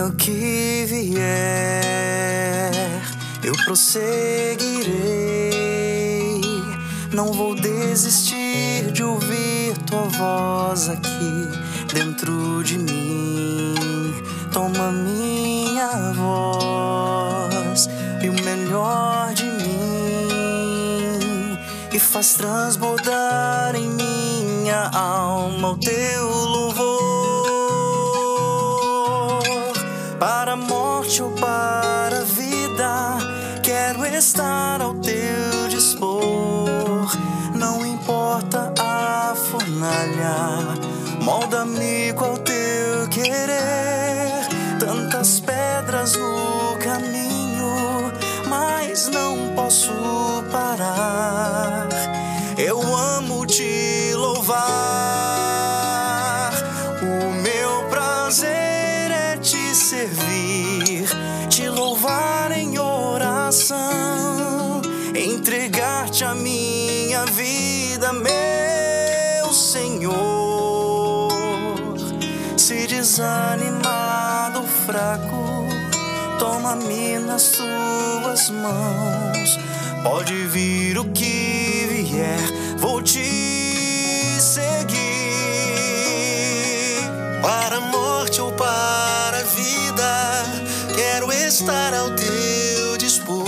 Venha o que vier, eu prosseguirei. Não vou desistir de ouvir tua voz aqui dentro de mim. Toma minha voz e o melhor de mim e faz transbordar em minha alma o teu louvor. Para a morte ou para a vida, quero estar ao teu dispor. Não importa a fornalha, molda-me com o teu querer. Tantas pedras no caminho, mas não posso parar. Eu amo te louvar. O meu prazer é te servir, te louvar em oração, entregar-te a minha vida, meu Senhor. Se desanimado, fraco, toma-me nas tuas mãos. Pode vir o que vier, vou te seguir. Para a morte ou para a vida, quero estar ao teu dispor.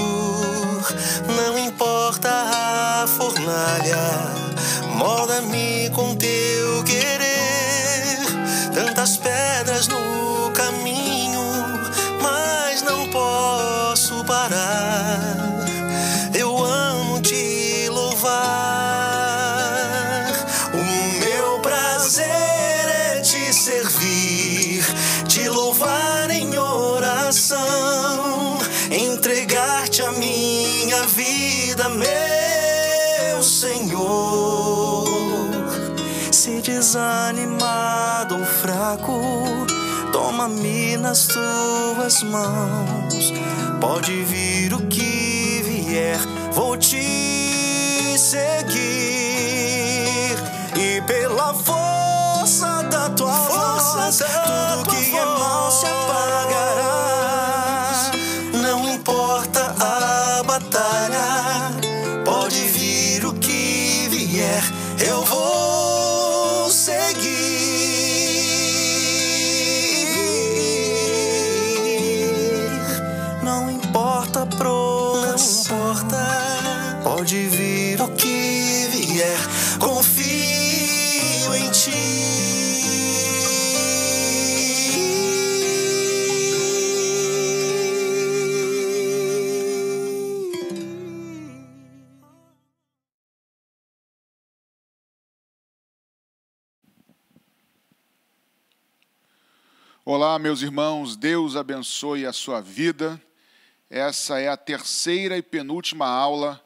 Não importa a fornalha, molda-me com teu querer. Tantas pedras no caminho, mas não posso parar. Eu amo te louvar. O meu prazer é te servir, te louvar em oração, entregar-te a minha vida, meu Senhor. Se desanimado ou fraco, toma-me nas tuas mãos. Pode vir o que vier, vou te seguir. E pela força da tua voz, tudo que é mal se apagará. Não importa a batalha, pode vir o que vier, eu vou seguir. Não importa a provação, não importa, pode vir o que vier, confio em ti. Olá, meus irmãos, Deus abençoe a sua vida. Essa é a terceira e penúltima aula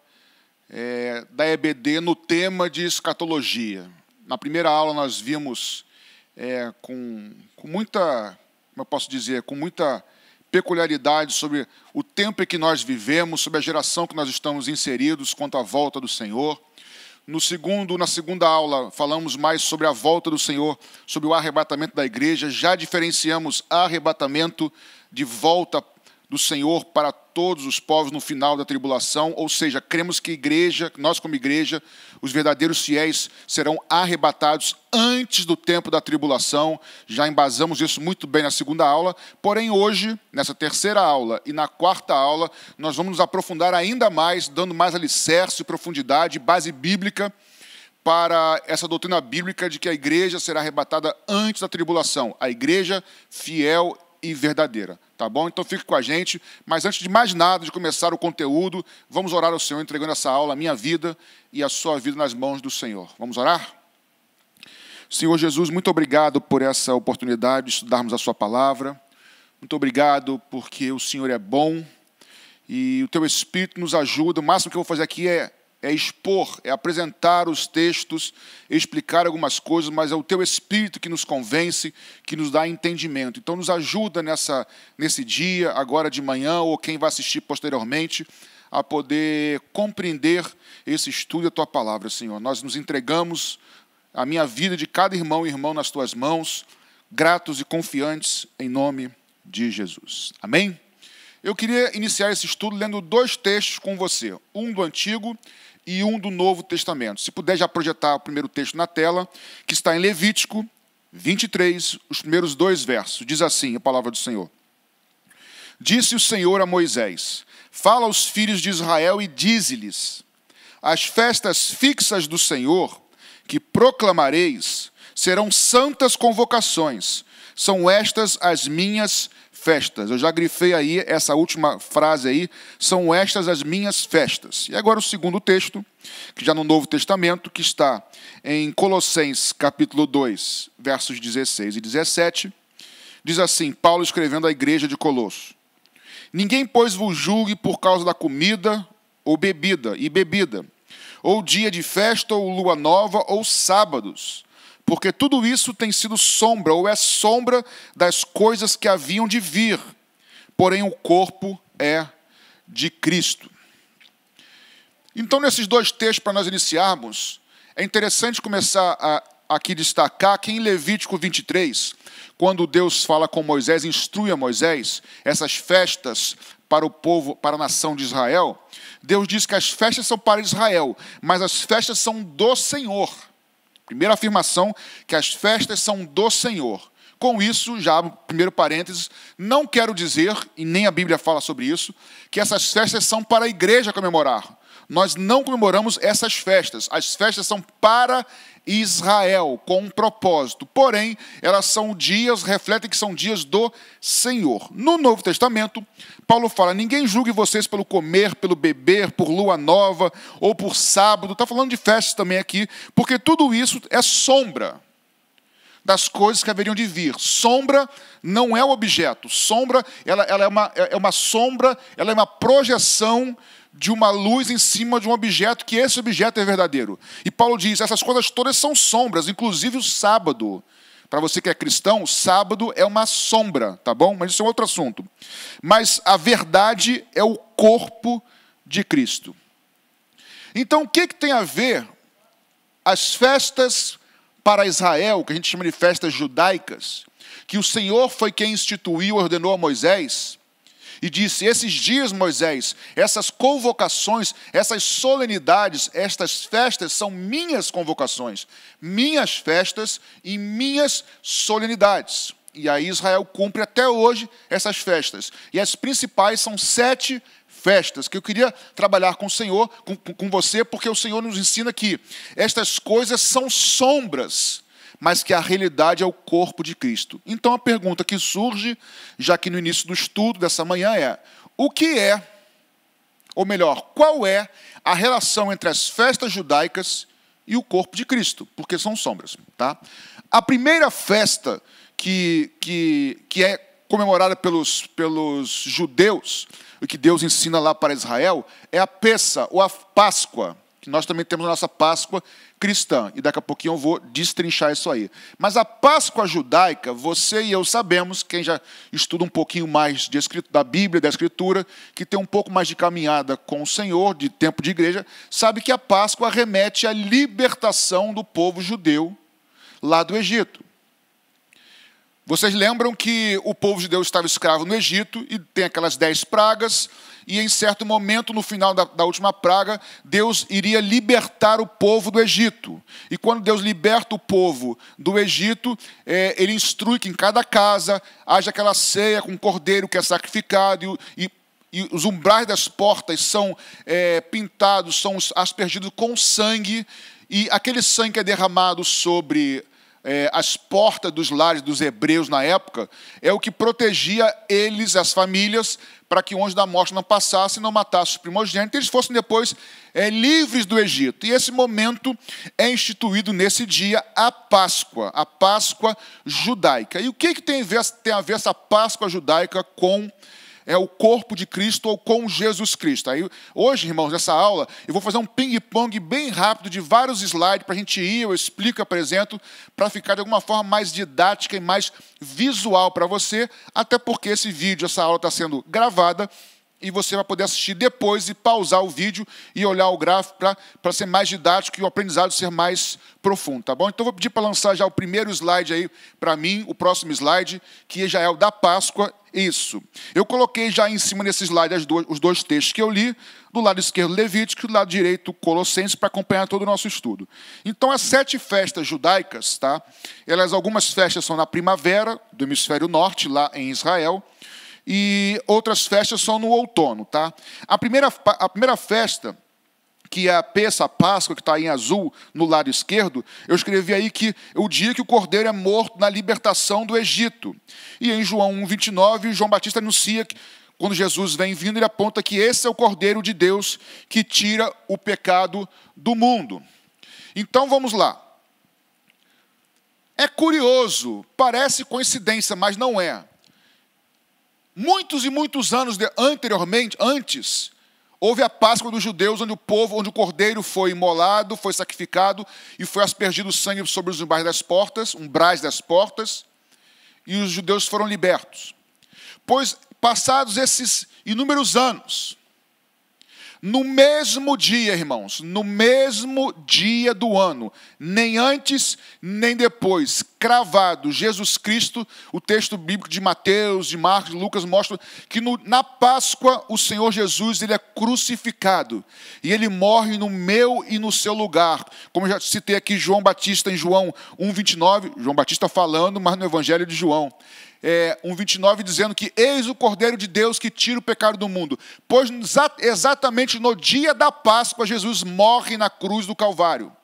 da EBD no tema de escatologia. Na primeira aula nós vimos com muita, como eu posso dizer, com muita peculiaridade sobre o tempo em que nós vivemos, sobre a geração que nós estamos inseridos quanto à volta do Senhor. Na segunda aula, falamos mais sobre a volta do Senhor, sobre o arrebatamento da igreja. Já diferenciamos arrebatamento de volta do Senhor para todos os povos no final da tribulação, ou seja, cremos que nós como igreja, os verdadeiros fiéis serão arrebatados antes do tempo da tribulação. Já embasamos isso muito bem na segunda aula, porém hoje, nessa terceira aula e na quarta aula, nós vamos nos aprofundar ainda mais, dando mais alicerce, profundidade, base bíblica para essa doutrina bíblica de que a igreja será arrebatada antes da tribulação, a igreja fiel e verdadeira, tá bom? Então fique com a gente, mas antes de mais nada, de começar o conteúdo, vamos orar ao Senhor, entregando essa aula, a minha vida e a sua vida nas mãos do Senhor. Vamos orar? Senhor Jesus, muito obrigado por essa oportunidade de estudarmos a sua palavra, muito obrigado porque o Senhor é bom e o teu Espírito nos ajuda. O máximo que eu vou fazer aqui é expor, é apresentar os textos, explicar algumas coisas, mas é o teu Espírito que nos convence, que nos dá entendimento. Então nos ajuda nesse dia, agora de manhã, ou quem vai assistir posteriormente, a poder compreender esse estudo da tua palavra, Senhor. Nós nos entregamos, a minha vida de cada irmão e irmão nas tuas mãos, gratos e confiantes em nome de Jesus. Amém? Eu queria iniciar esse estudo lendo dois textos com você, um do Antigo e um do Novo Testamento. Se puder já projetar o primeiro texto na tela, que está em Levítico 23, os primeiros 2 versos. Diz assim a palavra do Senhor. Disse o Senhor a Moisés: fala aos filhos de Israel e dize-lhes: as festas fixas do Senhor, que proclamareis, serão santas convocações. São estas as minhas festas. Eu já grifei aí essa última frase aí. São estas as minhas festas. E agora o segundo texto, que já no Novo Testamento, que está em Colossenses capítulo 2, versos 16 e 17. Diz assim, Paulo escrevendo à igreja de Colosso: ninguém, pois, vos julgue por causa da comida ou bebida, ou dia de festa, ou lua nova, ou sábados, porque tudo isso tem sido sombra, ou é sombra das coisas que haviam de vir, porém o corpo é de Cristo. Então, nesses dois textos, para nós iniciarmos, é interessante começar a aqui destacar que em Levítico 23, quando Deus fala com Moisés, instrui a Moisés essas festas para o povo, para a nação de Israel, Deus diz que as festas são para Israel, mas as festas são do Senhor. Primeira afirmação, que as festas são do Senhor. Com isso, já abro primeiro parênteses, não quero dizer, e nem a Bíblia fala sobre isso, que essas festas são para a igreja comemorar. Nós não comemoramos essas festas. As festas são para Israel, com um propósito. Porém, elas são dias, refletem que são dias do Senhor. No Novo Testamento, Paulo fala, ninguém julgue vocês pelo comer, pelo beber, por lua nova ou por sábado. Está falando de festas também aqui, porque tudo isso é sombra das coisas que haveriam de vir. Sombra não é o objeto. Sombra, ela é uma sombra, ela é uma projeção de uma luz em cima de um objeto, que esse objeto é verdadeiro. E Paulo diz, essas coisas todas são sombras, inclusive o sábado. Para você que é cristão, o sábado é uma sombra, tá bom? Mas isso é um outro assunto. Mas a verdade é o corpo de Cristo. Então, o que tem a ver as festas para Israel, que a gente chama de festas judaicas, que o Senhor foi quem instituiu, ordenou a Moisés, e disse, esses dias, Moisés, essas convocações, essas solenidades, estas festas são minhas convocações, minhas festas e minhas solenidades. E aí Israel cumpre até hoje essas festas. E as principais são 7 festas, que eu queria trabalhar com o Senhor, com você, porque o Senhor nos ensina que estas coisas são sombras, mas que a realidade é o corpo de Cristo. Então a pergunta que surge, já que no início do estudo dessa manhã é, o que é, ou melhor, qual é a relação entre as festas judaicas e o corpo de Cristo? Porque são sombras, tá? A primeira festa que é comemorada pelos judeus, o que Deus ensina lá para Israel, é a Pessa, ou a Páscoa, que nós também temos a nossa Páscoa cristã, e daqui a pouquinho eu vou destrinchar isso aí. Mas a Páscoa judaica, você e eu sabemos, quem já estuda um pouquinho mais da Bíblia, da Escritura, que tem um pouco mais de caminhada com o Senhor, de tempo de igreja, sabe que a Páscoa remete à libertação do povo judeu lá do Egito. Vocês lembram que o povo judeu estava escravo no Egito e tem aquelas 10 pragas, e em certo momento, no final da última praga, Deus iria libertar o povo do Egito. E quando Deus liberta o povo do Egito, ele instrui que em cada casa haja aquela ceia com cordeiro que é sacrificado, e os umbrais das portas são pintados, são aspergidos com sangue, e aquele sangue que é derramado sobre as portas dos lares dos hebreus na época, é o que protegia eles, as famílias, para que o anjo da morte não passasse e não matasse os primogênitos, e eles fossem depois livres do Egito. E esse momento é instituído nesse dia a Páscoa judaica. E o que tem a ver essa Páscoa judaica com o corpo de Cristo ou com Jesus Cristo? Aí, hoje, irmãos, nessa aula, eu vou fazer um ping-pong bem rápido de vários slides para a gente ir, eu explico, apresento, para ficar de alguma forma mais didática e mais visual para você, até porque esse vídeo, essa aula está sendo gravada e você vai poder assistir depois e pausar o vídeo e olhar o gráfico para ser mais didático e o aprendizado ser mais profundo, tá bom? Então, vou pedir para lançar já o primeiro slide aí para mim, o próximo slide, que já é o da Páscoa, isso. Eu coloquei já em cima desse slide os dois textos que eu li, do lado esquerdo Levítico e do lado direito Colossenses, para acompanhar todo o nosso estudo. Então, as 7 festas judaicas, tá? Algumas festas são na primavera, do hemisfério norte, lá em Israel, e outras festas são no outono. Tá? A primeira festa, que é a Pessa, a Páscoa, que está em azul no lado esquerdo, eu escrevi aí que é o dia que o cordeiro é morto na libertação do Egito. E em João 1,29, João Batista anuncia que, quando Jesus vem vindo, ele aponta que esse é o Cordeiro de Deus que tira o pecado do mundo. Então, vamos lá. É curioso, parece coincidência, mas não é. Muitos e muitos anos antes, houve a Páscoa dos judeus, onde o cordeiro foi imolado, foi sacrificado e foi aspergido o sangue sobre os umbrais das portas, e os judeus foram libertos. Pois, passados esses inúmeros anos, no mesmo dia, irmãos, no mesmo dia do ano, nem antes, nem depois, cravado, Jesus Cristo, o texto bíblico de Mateus, de Marcos, de Lucas, mostra que na Páscoa o Senhor Jesus ele é crucificado, e ele morre no meu e no seu lugar, como eu já citei aqui João Batista em João 1,29, João Batista falando, mas no Evangelho de João, 1,29, dizendo que eis o Cordeiro de Deus que tira o pecado do mundo. Pois exatamente no dia da Páscoa, Jesus morre na cruz do Calvário.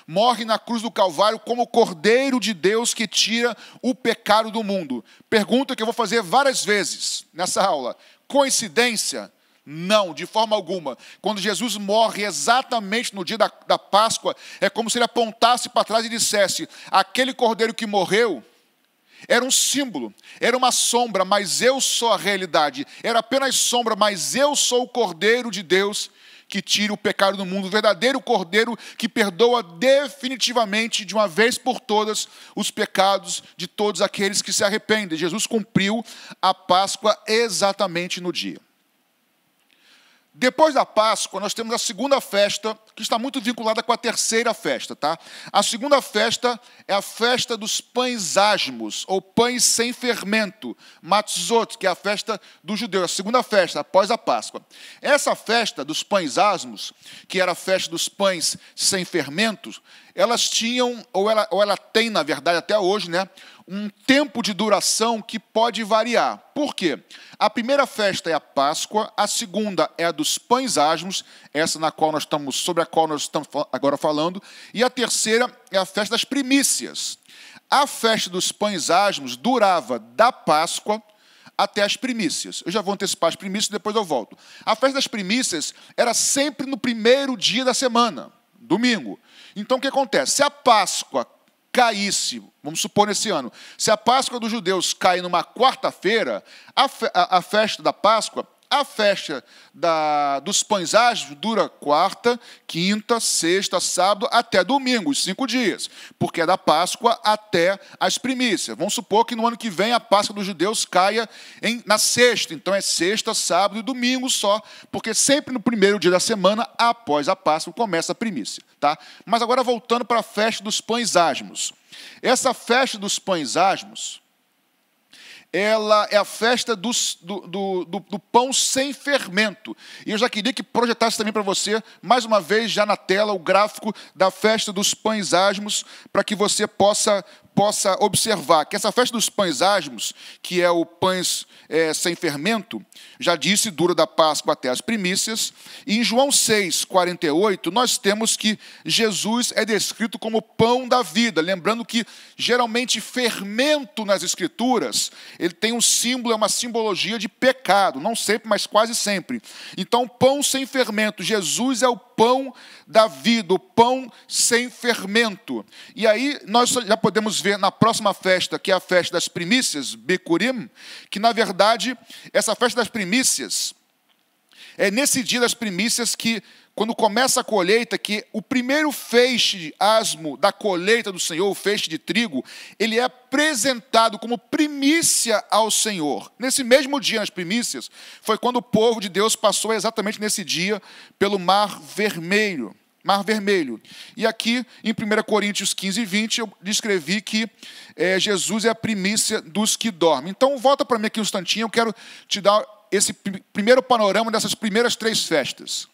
Morre na cruz do Calvário como o Cordeiro de Deus que tira o pecado do mundo. Pergunta que eu vou fazer várias vezes nessa aula. Coincidência? Não, de forma alguma. Quando Jesus morre exatamente no dia da Páscoa, é como se ele apontasse para trás e dissesse: aquele Cordeiro que morreu era um símbolo, era uma sombra, mas eu sou a realidade. Era apenas sombra, mas eu sou o Cordeiro de Deus que tira o pecado do mundo. O verdadeiro Cordeiro que perdoa definitivamente, de uma vez por todas, os pecados de todos aqueles que se arrependem. Jesus cumpriu a Páscoa exatamente no dia. Depois da Páscoa, nós temos a segunda festa, que está muito vinculada com a terceira festa. Tá? A segunda festa é a festa dos pães asmos, ou pães sem fermento, matzot, que é a festa dos judeus, a segunda festa, após a Páscoa. Essa festa dos pães asmos, que era a festa dos pães sem fermentos, elas tinham, ou ela tem, na verdade, até hoje, né, um tempo de duração que pode variar. Por quê? A primeira festa é a Páscoa, a segunda é a dos pães asmos, essa sobre a qual nós estamos agora falando, e a terceira é a festa das primícias. A festa dos pães asmos durava da Páscoa até as primícias. Eu já vou antecipar as primícias, depois eu volto. A festa das primícias era sempre no primeiro dia da semana, domingo. Então, o que acontece? Se a Páscoa caísse, vamos supor nesse ano, se a Páscoa dos judeus cai numa quarta-feira, a festa da Páscoa, a festa dos pães asmos dura quarta, quinta, sexta, sábado, até domingo, os 5 dias, porque é da Páscoa até as primícias. Vamos supor que no ano que vem a Páscoa dos judeus caia na sexta, então é sexta, sábado e domingo só, porque sempre no primeiro dia da semana, após a Páscoa, começa a primícia. Tá? Mas agora voltando para a festa dos pães asmos. Essa festa dos pães asmos, ela é a festa do pão sem fermento. E eu já queria que projetasse também para você, mais uma vez, já na tela, o gráfico da festa dos pães asmos, para que você possa observar que essa festa dos pães asmos, que é o pães sem fermento, já disse, dura da Páscoa até as primícias. E em João 6,48, nós temos que Jesus é descrito como pão da vida. Lembrando que, geralmente, fermento nas Escrituras, ele tem um símbolo, é uma simbologia de pecado. Não sempre, mas quase sempre. Então, pão sem fermento. Jesus é o pão da vida, o pão sem fermento. E aí, nós já podemos ver na próxima festa, que é a festa das primícias, Bikurim, que, na verdade, essa festa das primícias, é nesse dia das primícias que, quando começa a colheita, que o primeiro feixe asmo da colheita do Senhor, o feixe de trigo, ele é apresentado como primícia ao Senhor. Nesse mesmo dia, nas primícias, foi quando o povo de Deus passou exatamente nesse dia pelo Mar Vermelho. Mar Vermelho. E aqui, em 1 Coríntios 15, 20, eu descrevi que Jesus é a primícia dos que dormem. Então, volta para mim aqui um instantinho, eu quero te dar esse primeiro panorama dessas primeiras 3 festas.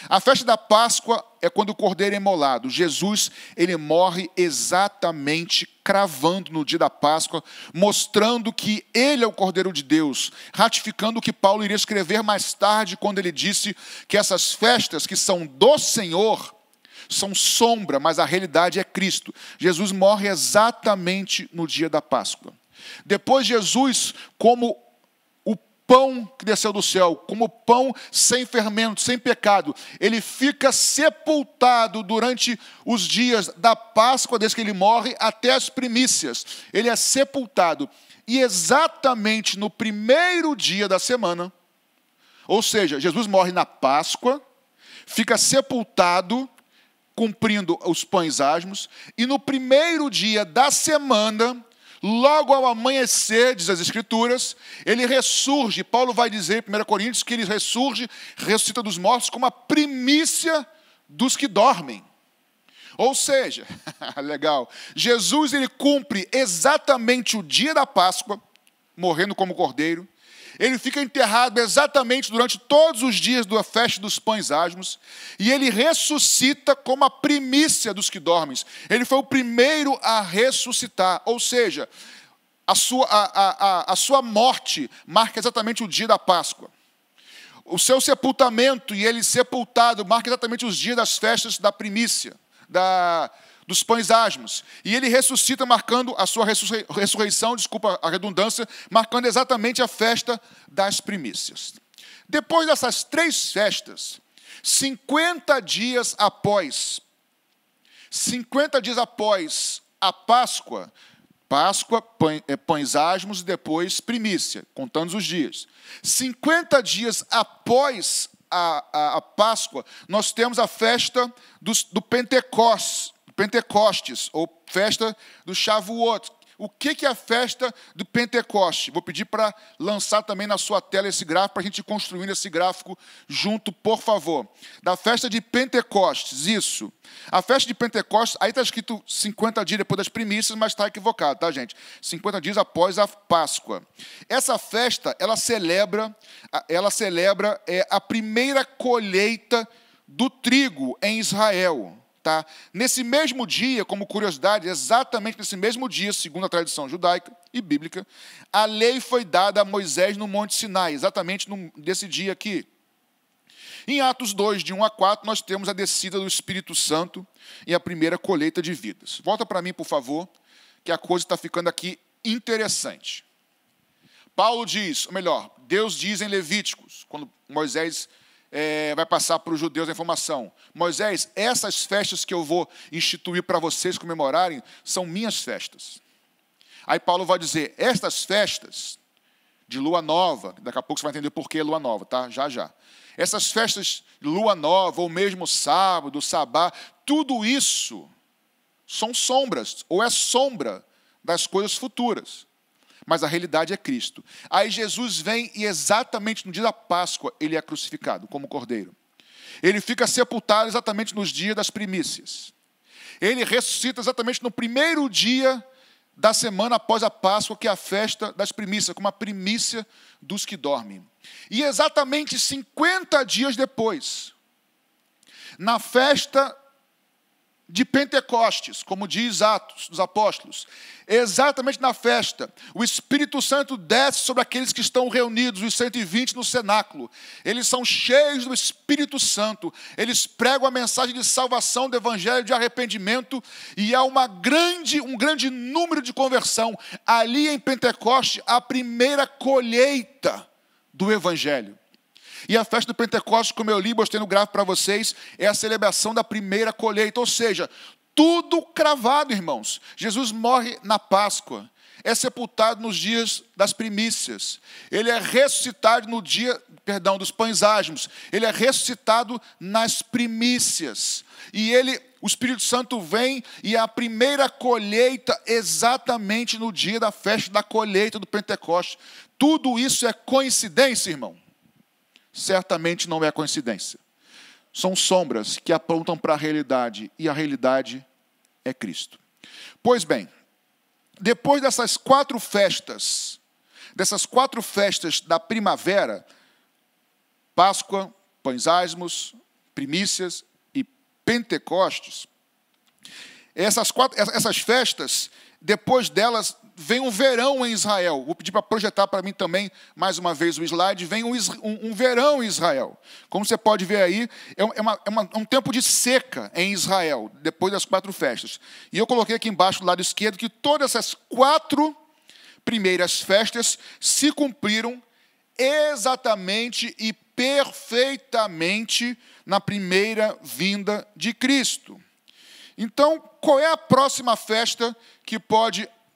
A festa da Páscoa é quando o cordeiro é imolado. Jesus, ele morre exatamente cravando no dia da Páscoa, mostrando que ele é o Cordeiro de Deus, ratificando o que Paulo iria escrever mais tarde, quando ele disse que essas festas que são do Senhor são sombra, mas a realidade é Cristo. Jesus morre exatamente no dia da Páscoa. Depois Jesus, como pão que desceu do céu, como pão sem fermento, sem pecado, ele fica sepultado durante os dias da Páscoa, desde que ele morre, até as primícias. Ele é sepultado. E exatamente no primeiro dia da semana, ou seja, Jesus morre na Páscoa, fica sepultado, cumprindo os pães asmos, e no primeiro dia da semana, logo ao amanhecer, diz as Escrituras, ele ressurge. Paulo vai dizer em 1 Coríntios que ele ressuscita dos mortos como a primícia dos que dormem. Ou seja, legal, Jesus ele cumpre exatamente o dia da Páscoa, morrendo como cordeiro. Ele fica enterrado exatamente durante todos os dias da festa dos pães asmos, e ele ressuscita como a primícia dos que dormem. Ele foi o primeiro a ressuscitar, ou seja, a sua morte marca exatamente o dia da Páscoa. O seu sepultamento e ele sepultado marca exatamente os dias das festas da primícia, dos pães asmos. E ele ressuscita marcando a sua ressurreição, desculpa a redundância, marcando exatamente a festa das primícias. Depois dessas 3 festas, 50 dias após a Páscoa, pães asmos e depois primícia, contando os dias. 50 dias após a Páscoa, nós temos a festa do Pentecostes, ou festa do Shavuot. O que é a festa do Pentecoste? Vou pedir para lançar também na sua tela esse gráfico, para a gente ir construindo esse gráfico junto, por favor. Da festa de Pentecostes, isso. A festa de Pentecostes, aí está escrito 50 dias depois das primícias, mas está equivocado, tá, gente? 50 dias após a Páscoa. Essa festa, ela celebra a primeira colheita do trigo em Israel. Tá? Nesse mesmo dia, como curiosidade, exatamente nesse mesmo dia, segundo a tradição judaica e bíblica, a lei foi dada a Moisés no Monte Sinai, exatamente nesse dia aqui. Em Atos 2, de 1 a 4, nós temos a descida do Espírito Santo e a primeira colheita de vidas. Volta para mim, por favor, que a coisa está ficando aqui interessante. Paulo diz, ou melhor, Deus diz em Levíticos, quando Moisés vai passar para os judeus a informação: Moisés, essas festas que eu vou instituir para vocês comemorarem são minhas festas. Aí Paulo vai dizer, estas festas de lua nova, daqui a pouco você vai entender por que lua nova, tá? Já. Essas festas de lua nova, ou mesmo sábado, sabá, tudo isso são sombras, ou é sombra das coisas futuras. Mas a realidade é Cristo. Aí Jesus vem e exatamente no dia da Páscoa ele é crucificado como cordeiro. Ele fica sepultado exatamente nos dias das primícias. Ele ressuscita exatamente no primeiro dia da semana após a Páscoa, que é a festa das primícias, como a primícia dos que dormem. E exatamente 50 dias depois, na festa de Pentecostes, como diz Atos dos Apóstolos, exatamente na festa, o Espírito Santo desce sobre aqueles que estão reunidos, os 120 no cenáculo. Eles são cheios do Espírito Santo, eles pregam a mensagem de salvação, do evangelho de arrependimento, e há um grande número de conversão. Ali em Pentecoste, a primeira colheita do evangelho. E a festa do Pentecostes, como eu li, mostrei no gráfico para vocês, é a celebração da primeira colheita, ou seja, tudo cravado, irmãos. Jesus morre na Páscoa, é sepultado nos dias das primícias, ele é ressuscitado no dia, dos pães asmos, ele é ressuscitado nas primícias, e o Espírito Santo vem e a primeira colheita exatamente no dia da festa da colheita do Pentecostes. Tudo isso é coincidência, irmão? Certamente não é coincidência. são sombras que apontam para a realidade, e a realidade é Cristo. Pois bem, depois dessas quatro festas da primavera, Páscoa, Pães Asmos, Primícias e Pentecostes, essas festas, depois delas, vem um verão em Israel. Vou pedir para projetar para mim também, mais uma vez, o slide. Vem um verão em Israel. Como você pode ver aí, é um tempo de seca em Israel, depois das quatro festas. E eu coloquei aqui embaixo, do lado esquerdo, que todas essas quatro primeiras festas se cumpriram exatamente e perfeitamente na primeira vinda de Cristo. Então, qual é a próxima festa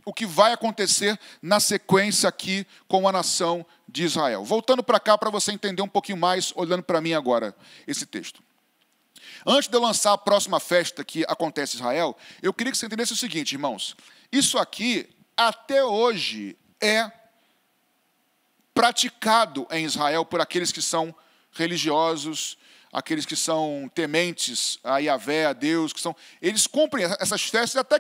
o que vai acontecer na sequência aqui com a nação de Israel? Voltando para cá para você entender um pouquinho mais, olhando para mim agora, esse texto. Antes de eu lançar a próxima festa que acontece em Israel, eu queria que você entendesse o seguinte, irmãos. Isso aqui, até hoje, é praticado em Israel por aqueles que são religiosos, aqueles que são tementes a Yahvé, a Deus, eles cumprem essas festas, até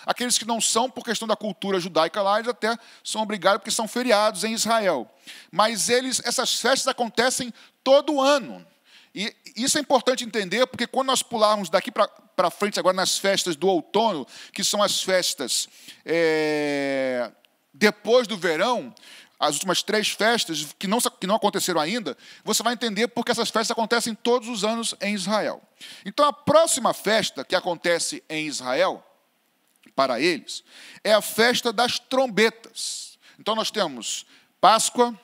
aqueles que não são, por questão da cultura judaica lá, eles até são obrigados, porque são feriados em Israel. Mas essas festas acontecem todo ano. E isso é importante entender, porque quando nós pularmos daqui para frente, agora nas festas do outono, que são as festas depois do verão, as últimas 3 festas, que não aconteceram ainda, você vai entender porque essas festas acontecem todos os anos em Israel. Então, a próxima festa que acontece em Israel, para eles, é a festa das trombetas. Então, nós temos Páscoa,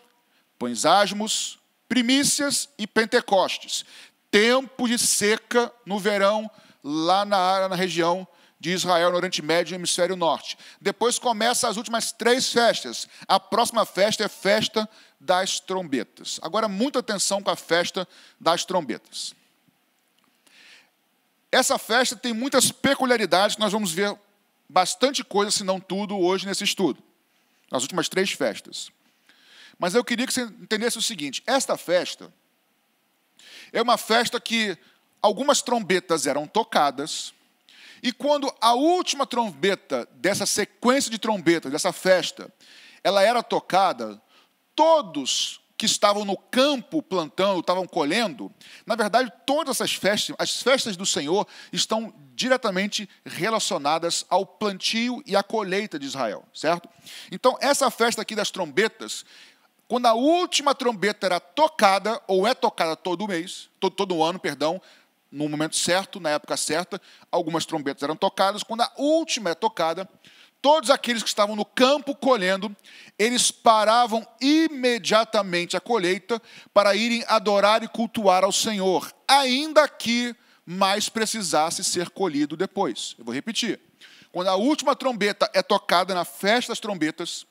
Pães Asmos, Primícias e Pentecostes. Tempo de seca no verão, lá na região de Israel, no Oriente Médio e Hemisfério Norte. Depois começa as últimas 3 festas. A próxima festa é a festa das trombetas. Agora, muita atenção com a festa das trombetas. Essa festa tem muitas peculiaridades, nós vamos ver bastante coisa, se não tudo, hoje nesse estudo. Nas últimas 3 festas. Mas eu queria que você entendesse o seguinte, esta festa é uma festa que algumas trombetas eram tocadas, e quando a última trombeta dessa sequência de trombetas, dessa festa, ela era tocada, todos que estavam no campo plantando, estavam colhendo, na verdade, todas essas festas, as festas do Senhor, estão diretamente relacionadas ao plantio e à colheita de Israel, certo? Então, essa festa aqui das trombetas, quando a última trombeta era tocada, ou é tocada todo mês, todo ano, no momento certo, na época certa, algumas trombetas eram tocadas. Quando a última é tocada, todos aqueles que estavam no campo colhendo, eles paravam imediatamente a colheita para irem adorar e cultuar ao Senhor, ainda que mais precisasse ser colhido depois. Eu vou repetir. Quando a última trombeta é tocada na festa das trombetas,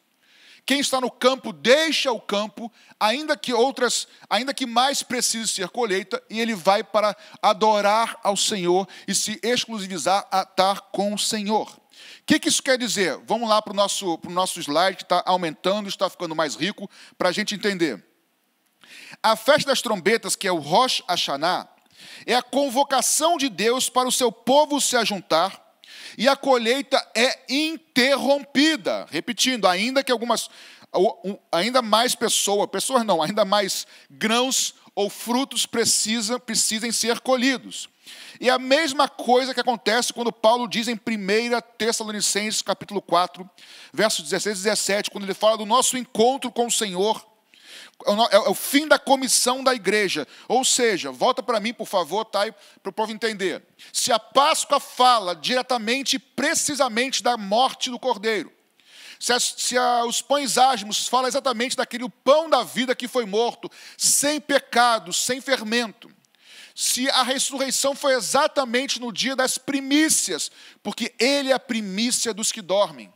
quem está no campo deixa o campo, ainda que mais precise ser colheita, e ele vai para adorar ao Senhor e se exclusivizar a estar com o Senhor. O que isso quer dizer? Vamos lá para o nosso slide, que está aumentando, está ficando mais rico, para a gente entender. A festa das trombetas, que é o Rosh Hashanah, é a convocação de Deus para o seu povo se ajuntar, e a colheita é interrompida. Repetindo, ainda mais grãos ou frutos precisem ser colhidos. E a mesma coisa que acontece quando Paulo diz em 1 Tessalonicenses, capítulo 4, versos 16 e 17, quando ele fala do nosso encontro com o Senhor, é o fim da comissão da igreja. Ou seja, volta para mim, por favor, tá, para o povo entender. Se a Páscoa fala diretamente e precisamente da morte do Cordeiro, se os pães asmos falam exatamente daquele pão da vida que foi morto, sem pecado, sem fermento, se a ressurreição foi exatamente no dia das primícias, porque ele é a primícia dos que dormem,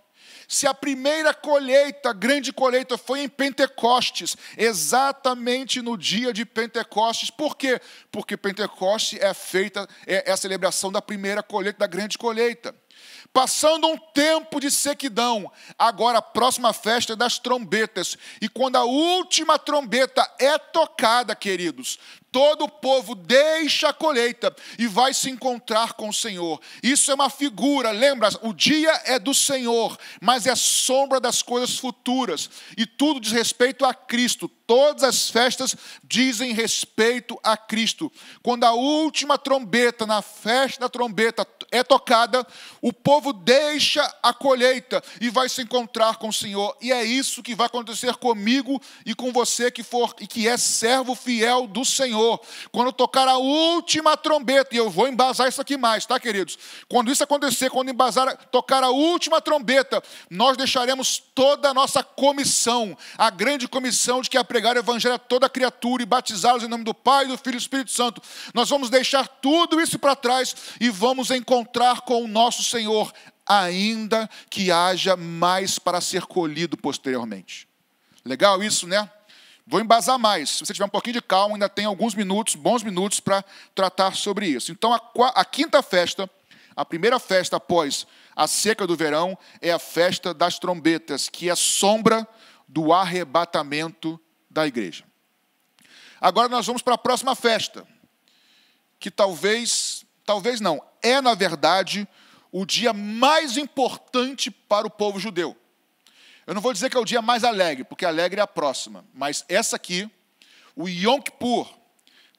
se a primeira colheita, a grande colheita, foi em Pentecostes, exatamente no dia de Pentecostes. Por quê? Porque Pentecostes é a celebração da primeira colheita, da grande colheita. Passando um tempo de sequidão, agora a próxima festa é das trombetas. E quando a última trombeta é tocada, queridos, todo o povo deixa a colheita e vai se encontrar com o Senhor. Isso é uma figura, lembra? O dia é do Senhor, mas é sombra das coisas futuras. E tudo diz respeito a Cristo. Todas as festas dizem respeito a Cristo. Quando a última trombeta, na festa da trombeta, é tocada, o povo deixa a colheita e vai se encontrar com o Senhor. E é isso que vai acontecer comigo e com você que for e que é servo fiel do Senhor. Quando tocar a última trombeta, e eu vou embasar isso aqui mais, tá, queridos? Quando isso acontecer, quando tocar a última trombeta, nós deixaremos toda a nossa comissão, a grande comissão de que pregar o evangelho a toda criatura e batizá-los em nome do Pai, do Filho e do Espírito Santo. Nós vamos deixar tudo isso para trás e vamos encontrar com o nosso Senhor, ainda que haja mais para ser colhido posteriormente. Legal isso, né? Vou embasar mais. Se você tiver um pouquinho de calma, ainda tem alguns minutos, bons minutos para tratar sobre isso. Então, a quinta festa, a primeira festa após a seca do verão, é a festa das trombetas, que é sombra do arrebatamento da igreja. Agora nós vamos para a próxima festa, que talvez não, é na verdade o dia mais importante para o povo judeu. Eu não vou dizer que é o dia mais alegre, porque alegre é a próxima, mas essa aqui, o Yom Kippur,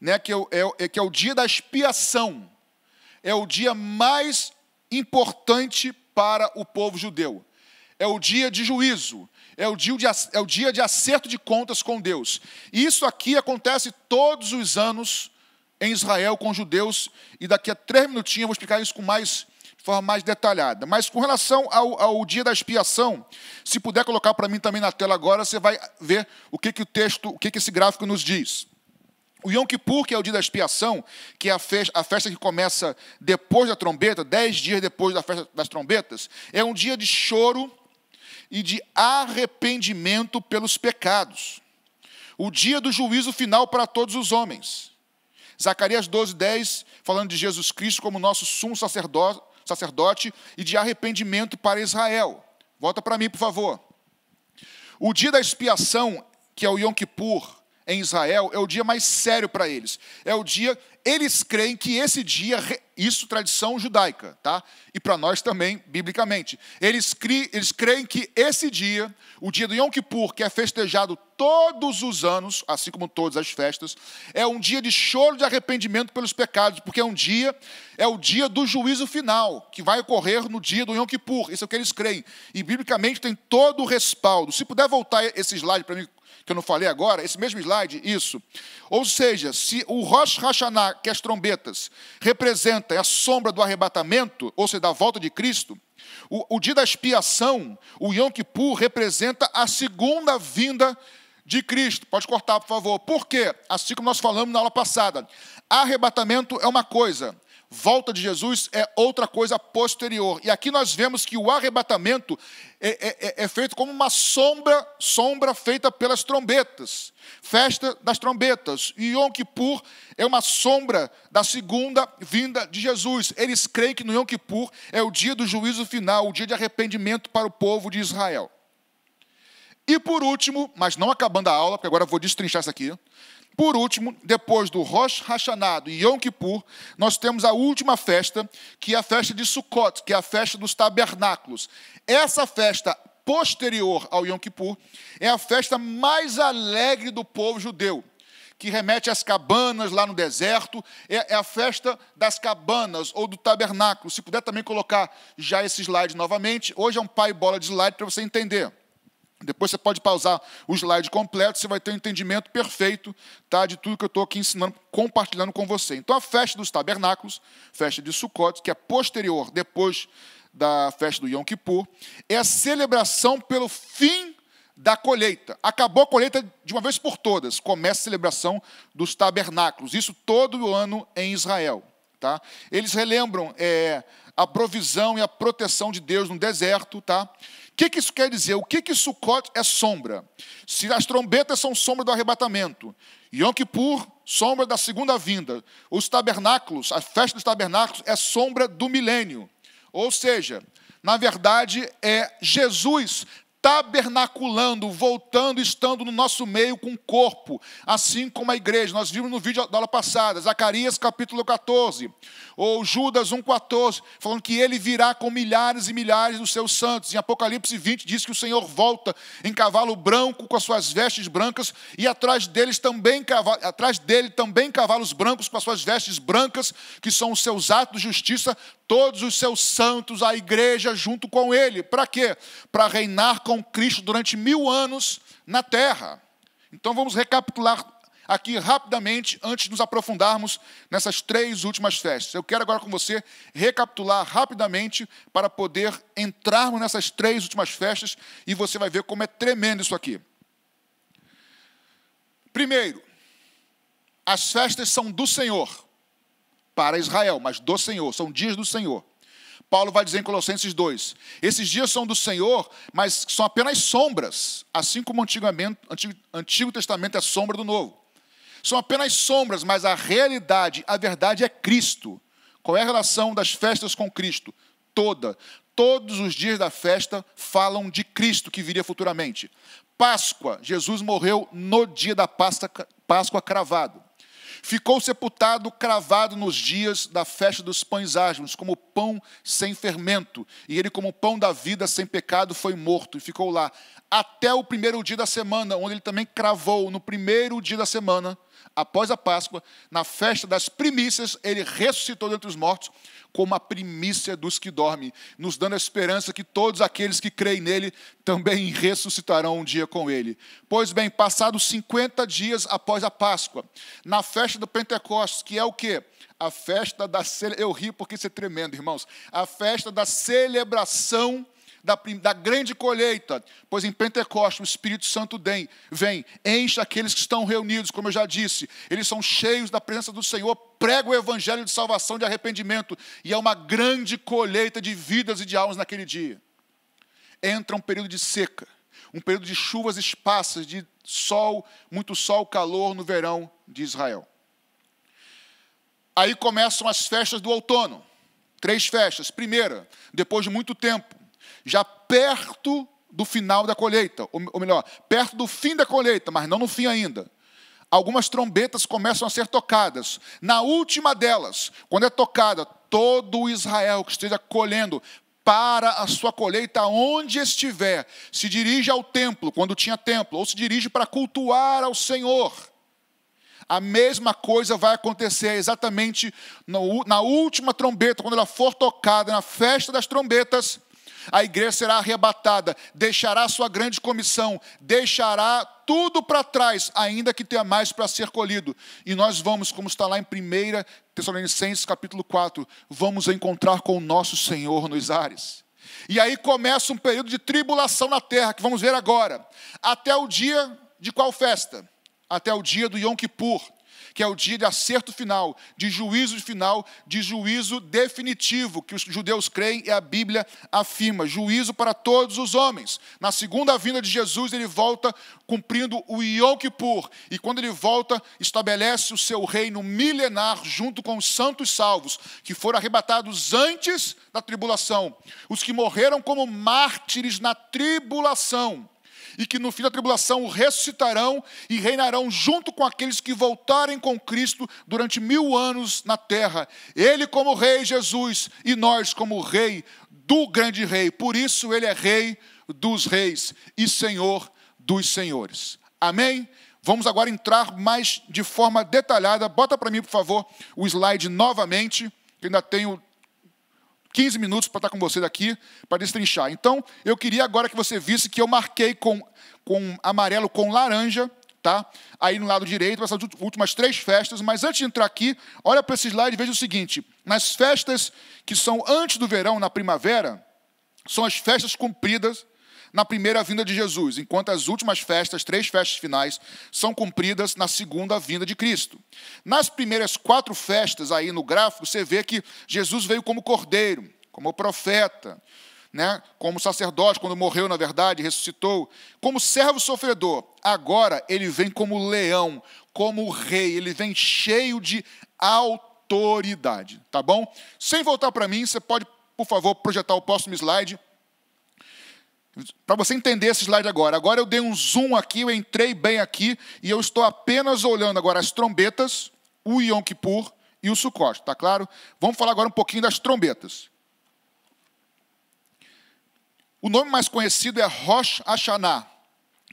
né, que é o dia da expiação, é o dia mais importante para o povo judeu. É o dia de juízo, é o dia de acerto de contas com Deus. E isso aqui acontece todos os anos em Israel com os judeus, e daqui a 3 minutinhos eu vou explicar isso de forma mais detalhada. Mas com relação ao dia da expiação, se puder colocar para mim também na tela agora, você vai ver o que esse gráfico nos diz. O Yom Kippur, que é o dia da expiação, que é a festa que começa depois da trombeta, 10 dias depois da festa das trombetas, é um dia de choro e de arrependimento pelos pecados. O dia do juízo final para todos os homens. Zacarias 12:10, falando de Jesus Cristo como nosso sumo sacerdote e de arrependimento para Israel. Volta para mim, por favor. O dia da expiação, que é o Yom Kippur, em Israel, é o dia mais sério para eles. É o dia, eles creem que esse dia, isso tradição judaica, tá? E para nós também, biblicamente. Eles creem que esse dia, o dia do Yom Kippur, que é festejado todos os anos, assim como todas as festas, é um dia de choro de arrependimento pelos pecados, porque é o dia do juízo final, que vai ocorrer no dia do Yom Kippur. Isso é o que eles creem. E biblicamente tem todo o respaldo. Se puder voltar esse slide para mim, que eu não falei agora, esse mesmo slide, isso. Ou seja, se o Rosh Hashanah, que as trombetas, representa a sombra do arrebatamento, ou seja, da volta de Cristo, o dia da expiação, o Yom Kippur, representa a segunda vinda de Cristo. Pode cortar, por favor. Por quê? Assim como nós falamos na aula passada. Arrebatamento é uma coisa, volta de Jesus é outra coisa posterior. E aqui nós vemos que o arrebatamento é feito como uma sombra feita pelas trombetas. Festa das trombetas. E Yom Kippur é uma sombra da segunda vinda de Jesus. Eles creem que no Yom Kippur é o dia do juízo final, o dia de arrependimento para o povo de Israel. E por último, mas não acabando a aula, porque agora eu vou destrinchar isso aqui. Por último, depois do Rosh Hashanah e Yom Kippur, nós temos a última festa, que é a festa de Sukkot, que é a festa dos tabernáculos. Essa festa posterior ao Yom Kippur é a festa mais alegre do povo judeu, que remete às cabanas lá no deserto, é a festa das cabanas ou do tabernáculo. Se puder também colocar já esse slide novamente, hoje é um pai bola de slide para você entender. Depois você pode pausar o slide completo, você vai ter um entendimento perfeito, tá, de tudo que eu estou aqui ensinando, compartilhando com você. Então, a festa dos tabernáculos, festa de Sukkot, que é posterior, depois da festa do Yom Kippur, é a celebração pelo fim da colheita. Acabou a colheita de uma vez por todas, começa a celebração dos tabernáculos, isso todo o ano em Israel. Tá? Eles relembram a provisão e a proteção de Deus no deserto, tá? O que isso quer dizer? O que Sukkot é sombra? Se as trombetas são sombra do arrebatamento, Yom Kippur, sombra da segunda vinda, os tabernáculos, a festa dos tabernáculos é sombra do milênio. Ou seja, na verdade, é Jesus tabernaculando, voltando, estando no nosso meio com o corpo, assim como a igreja. Nós vimos no vídeo da aula passada, Zacarias capítulo 14, ou Judas 1,14, falando que ele virá com milhares e milhares dos seus santos. Em Apocalipse 20 diz que o Senhor volta em cavalo branco com as suas vestes brancas, e atrás dele também cavalos brancos com as suas vestes brancas, que são os seus atos de justiça, todos os seus santos, a igreja junto com ele. Para quê? Para reinar com Cristo durante 1000 anos na terra. Então vamos recapitular aqui rapidamente, antes de nos aprofundarmos nessas 3 últimas festas. Eu quero agora com você recapitular rapidamente para poder entrarmos nessas 3 últimas festas, e você vai ver como é tremendo isso aqui. Primeiro, as festas são do Senhor, para Israel, mas do Senhor, são dias do Senhor. Paulo vai dizer em Colossenses 2, esses dias são do Senhor, mas são apenas sombras, assim como o Antigo Testamento é sombra do Novo. São apenas sombras, mas a realidade, a verdade é Cristo. Qual é a relação das festas com Cristo? Todos os dias da festa falam de Cristo, que viria futuramente. Páscoa, Jesus morreu no dia da Páscoa cravado. Ficou sepultado, cravado nos dias da festa dos pães asmos, como pão sem fermento. E ele, como pão da vida sem pecado, foi morto e ficou lá até o primeiro dia da semana, onde ele também cravou no primeiro dia da semana, após a Páscoa, na festa das primícias, ele ressuscitou dentre os mortos, como a primícia dos que dormem, nos dando a esperança que todos aqueles que creem nele também ressuscitarão um dia com ele. Pois bem, passados 50 dias após a Páscoa, na festa do Pentecostes, que é o quê? A festa da... Eu ri porque isso é tremendo, irmãos. A festa da celebração da grande colheita, pois em Pentecostes o Espírito Santo vem, enche aqueles que estão reunidos, como eu já disse, eles são cheios da presença do Senhor, pregam o evangelho de salvação, de arrependimento, e é uma grande colheita de vidas e de almas naquele dia. Entra um período de seca, um período de chuvas esparsas, de sol, muito sol, calor no verão de Israel. Aí começam as festas do outono, 3 festas. Primeira, depois de muito tempo, já perto do final da colheita, ou melhor, perto do fim da colheita, mas não no fim ainda. Algumas trombetas começam a ser tocadas. Na última delas, quando é tocada, todo o Israel que esteja colhendo para a sua colheita, onde estiver, se dirige ao templo, quando tinha templo, ou se dirige para cultuar ao Senhor. A mesma coisa vai acontecer exatamente na última trombeta, quando ela for tocada na festa das trombetas. A igreja será arrebatada, deixará sua grande comissão, deixará tudo para trás, ainda que tenha mais para ser colhido. E nós vamos, como está lá em 1 Tessalonicenses capítulo 4, vamos encontrar com o nosso Senhor nos ares. E aí começa um período de tribulação na terra, que vamos ver agora. Até o dia de qual festa? Até o dia do Yom Kippur, que é o dia de acerto final, de juízo definitivo, que os judeus creem e a Bíblia afirma, juízo para todos os homens. Na segunda vinda de Jesus, ele volta cumprindo o Yom Kippur, e quando ele volta, estabelece o seu reino milenar junto com os santos salvos, que foram arrebatados antes da tribulação, os que morreram como mártires na tribulação, e que no fim da tribulação ressuscitarão e reinarão junto com aqueles que voltarem com Cristo durante 1000 anos na terra. Ele como rei, Jesus, e nós como rei do grande rei. Por isso ele é rei dos reis e senhor dos senhores. Amém? Vamos agora entrar mais de forma detalhada. Bota para mim, por favor, o slide novamente, que ainda tenho 15 minutos para estar com você daqui, para destrinchar. Então, eu queria agora que você visse que eu marquei com amarelo com laranja, tá? Aí no lado direito, essas últimas 3 festas. Mas antes de entrar aqui, olha para esse slide e veja o seguinte. Nas festas que são antes do verão, na primavera, são as festas cumpridas na primeira vinda de Jesus, enquanto as últimas festas, 3 festas finais, são cumpridas na segunda vinda de Cristo. Nas primeiras 4 festas, aí no gráfico, você vê que Jesus veio como cordeiro, como profeta, né? Como sacerdote, quando morreu, na verdade, ressuscitou, como servo sofredor. Agora, ele vem como leão, como rei, ele vem cheio de autoridade, tá bom? Sem voltar para mim, você pode, por favor, projetar o próximo slide. Para você entender esse slide agora. Agora eu dei um zoom aqui, eu entrei bem aqui, e eu estou apenas olhando agora as trombetas, o Yom Kippur e o Sukkot, tá claro? Vamos falar agora um pouquinho das trombetas. O nome mais conhecido é Rosh Hashanah,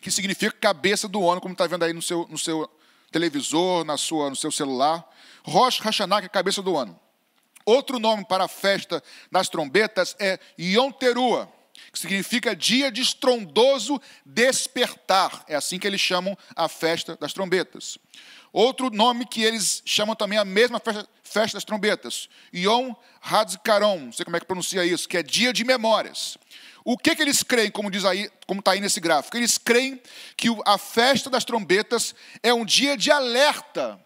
que significa cabeça do ano, como está vendo aí no seu televisor, no seu celular. Rosh Hashanah, que é a cabeça do ano. Outro nome para a festa das trombetas é Yom Teruah, que significa dia de estrondoso despertar. É assim que eles chamam a festa das trombetas. Outro nome que eles chamam também a mesma festa das trombetas, Yom HaZikaron, não sei como é que pronuncia isso, que é dia de memórias. O que eles creem, como diz aí, como está aí nesse gráfico? Eles creem que a festa das trombetas é um dia de alerta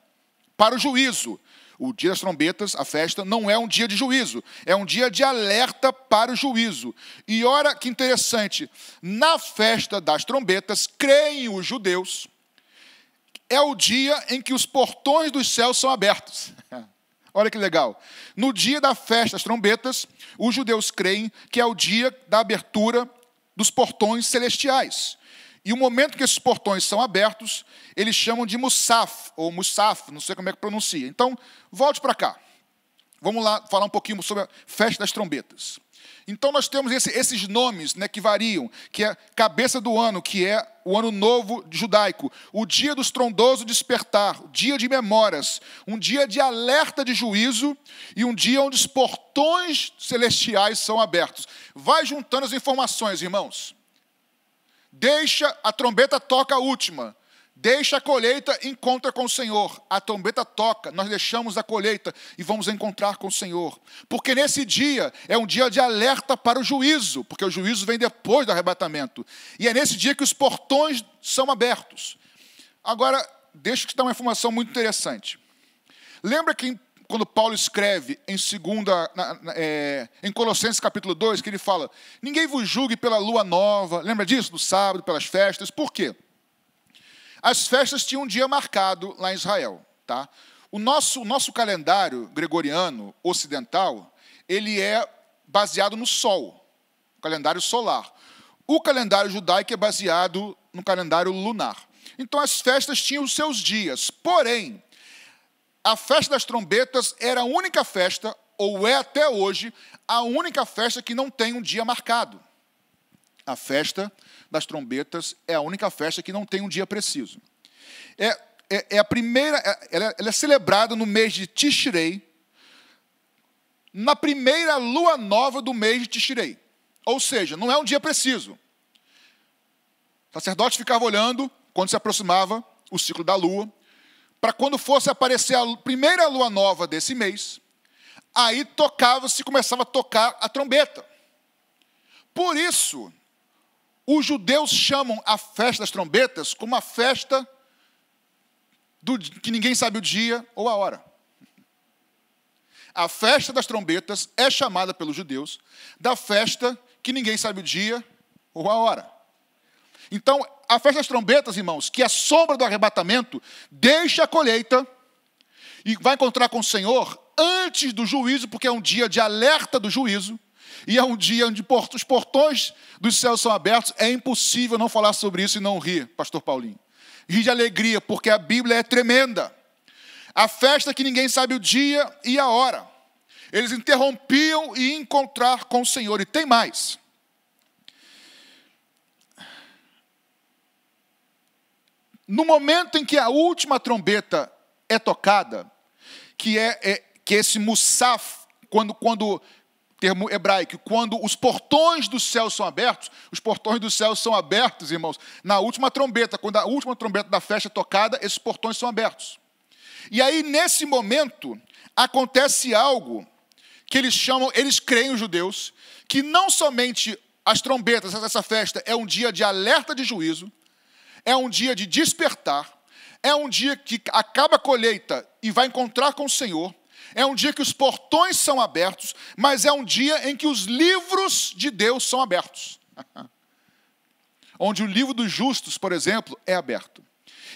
para o juízo. O dia das trombetas, a festa, não é um dia de juízo, é um dia de alerta para o juízo. E olha que interessante, na festa das trombetas, creem os judeus, é o dia em que os portões dos céus são abertos. Olha que legal. No dia da festa das trombetas, os judeus creem que é o dia da abertura dos portões celestiais. E o momento que esses portões são abertos, eles chamam de Musaf, ou Musaf, não sei como é que pronuncia. Então, volte para cá. Vamos lá falar um pouquinho sobre a festa das trombetas. Então, nós temos esses nomes, né, que variam, que é cabeça do ano, que é o ano novo judaico, o dia do estrondoso despertar, o dia de memórias, um dia de alerta de juízo e um dia onde os portões celestiais são abertos. Vai juntando as informações, irmãos. Deixa a trombeta toca a última. Deixa a colheita, encontra com o Senhor. A trombeta toca, nós deixamos a colheita e vamos encontrar com o Senhor. Porque nesse dia é um dia de alerta para o juízo, porque o juízo vem depois do arrebatamento. E é nesse dia que os portões são abertos. Agora, deixa eu te dar uma informação muito interessante. Lembra que quando Paulo escreve em Colossenses capítulo 2, que ele fala, ninguém vos julgue pela lua nova, lembra disso? Do sábado, pelas festas. Por quê? As festas tinham um dia marcado lá em Israel. Tá? O nosso calendário gregoriano ocidental, ele é baseado no sol, o calendário solar. O calendário judaico é baseado no calendário lunar. Então as festas tinham os seus dias, porém, a festa das trombetas era a única festa, ou é até hoje, a única festa que não tem um dia marcado. A festa das trombetas é a única festa que não tem um dia preciso. É a primeira, ela é celebrada no mês de Tishrei, na primeira lua nova do mês de Tishrei. Ou seja, não é um dia preciso. O sacerdote ficava olhando, quando se aproximava o ciclo da lua, para quando fosse aparecer a primeira lua nova desse mês, aí começava a tocar a trombeta. Por isso, os judeus chamam a festa das trombetas como a festa que ninguém sabe o dia ou a hora. A festa das trombetas é chamada pelos judeus da festa que ninguém sabe o dia ou a hora. Então, a festa das trombetas, irmãos, que é a sombra do arrebatamento, deixa a colheita e vai encontrar com o Senhor antes do juízo, porque é um dia de alerta do juízo, e é um dia onde os portões dos céus são abertos. É impossível não falar sobre isso e não rir, pastor Paulinho. Rir de alegria, porque a Bíblia é tremenda. A festa que ninguém sabe o dia e a hora. Eles interrompiam e iam encontrar com o Senhor. E tem mais. No momento em que a última trombeta é tocada, que é esse Musaf, quando termo hebraico, quando os portões do céu são abertos, os portões do céu são abertos, irmãos, na última trombeta, quando a última trombeta da festa é tocada, esses portões são abertos. E aí, nesse momento, acontece algo que eles creem, os judeus, que não somente as trombetas, essa festa é um dia de alerta de juízo, é um dia de despertar, é um dia que acaba a colheita e vai encontrar com o Senhor, é um dia que os portões são abertos, mas é um dia em que os livros de Deus são abertos. Onde o livro dos justos, por exemplo, é aberto.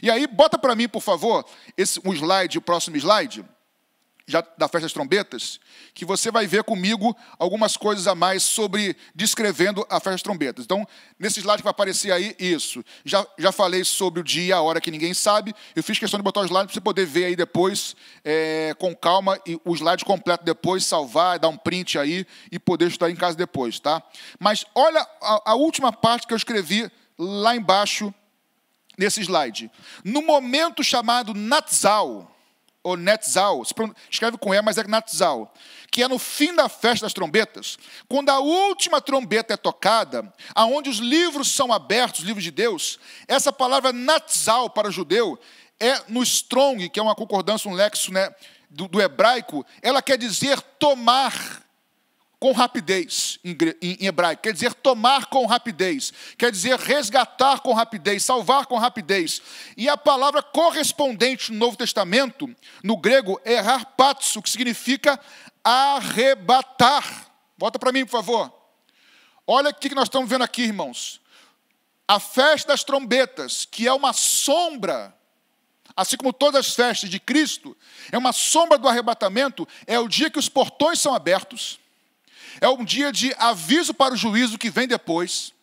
E aí, bota para mim, por favor, o próximo slide. da festa das trombetas, que você vai ver comigo algumas coisas a mais sobre descrevendo a festa das trombetas. Então, nesse slide que vai aparecer aí, isso. Já falei sobre o dia, a hora que ninguém sabe. Eu fiz questão de botar o slide para você poder ver aí depois, com calma, e o slide completo depois, salvar, dar um print aí e poder estudar em casa depois, tá? Mas olha a última parte que eu escrevi lá embaixo, nesse slide. No momento chamado Natzal, ou Netzal, escreve com E, mas é Natzal, que é no fim da festa das trombetas, quando a última trombeta é tocada, aonde os livros são abertos, os livros de Deus. Essa palavra Natzal para o judeu é no Strong, que é uma concordância, um léxico, né, do hebraico, ela quer dizer tomar com rapidez, em hebraico, quer dizer tomar com rapidez, quer dizer resgatar com rapidez, salvar com rapidez. E a palavra correspondente no Novo Testamento, no grego, é harpatzo, que significa arrebatar. Volta para mim, por favor. Olha o que nós estamos vendo aqui, irmãos. A festa das trombetas, que é uma sombra, assim como todas as festas de Cristo, é uma sombra do arrebatamento, é o dia que os portões são abertos, é um dia de aviso para o juízo que vem depois.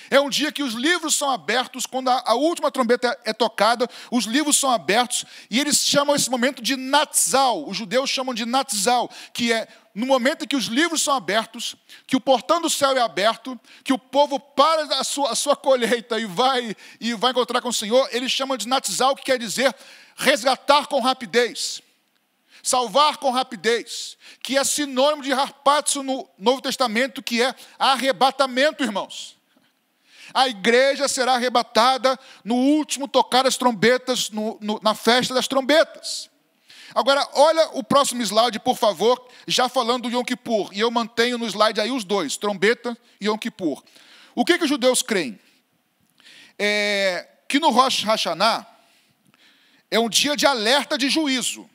É um dia que os livros são abertos, quando a última trombeta é tocada, os livros são abertos, e eles chamam esse momento de Natzal, os judeus chamam de Natzal, que é no momento em que os livros são abertos, que o portão do céu é aberto, que o povo para a sua colheita e vai encontrar com o Senhor, eles chamam de Natzal, que quer dizer resgatar com rapidez. Salvar com rapidez, que é sinônimo de harpatzo no Novo Testamento, que é arrebatamento, irmãos. A igreja será arrebatada no último tocar das trombetas, na festa das trombetas. Agora, olha o próximo slide, por favor, já falando do Yom Kippur. E eu mantenho no slide aí os dois, trombeta e Yom Kippur. O que os judeus creem? Que no Rosh Hashanah é um dia de alerta de juízo.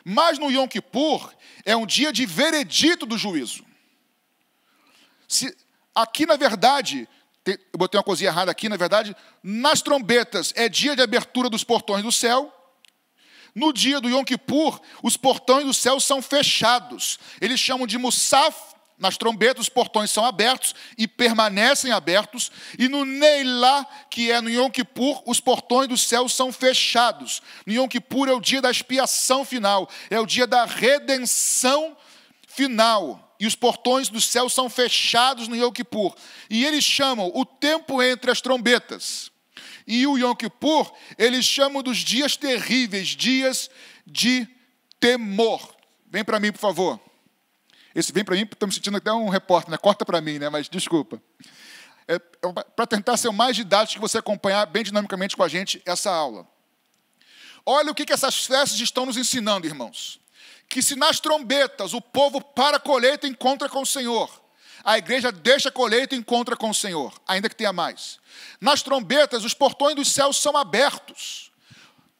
Mas no Yom Kippur é um dia de veredito do juízo. Aqui, na verdade, eu botei uma coisinha errada aqui, na verdade, nas trombetas é dia de abertura dos portões do céu. No dia do Yom Kippur, os portões do céu são fechados. Eles chamam de Musaf. Nas trombetas, os portões são abertos e permanecem abertos. E no Neilá, que é no Yom Kippur, os portões do céu são fechados. No Yom Kippur é o dia da expiação final, é o dia da redenção final. E os portões do céu são fechados no Yom Kippur. E eles chamam o tempo entre as trombetas e o Yom Kippur, eles chamam dos dias terríveis, dias de temor. Vem para mim, por favor. Esse vem para mim, estou me sentindo até um repórter, né? Corta para mim, né? Mas desculpa. Para tentar ser o mais didático que você acompanhar bem dinamicamente com a gente essa aula. Olha o que essas festas estão nos ensinando, irmãos. Que se nas trombetas o povo para a colheita e encontra com o Senhor, a igreja deixa a colheita e encontra com o Senhor, ainda que tenha mais. Nas trombetas, os portões dos céus são abertos.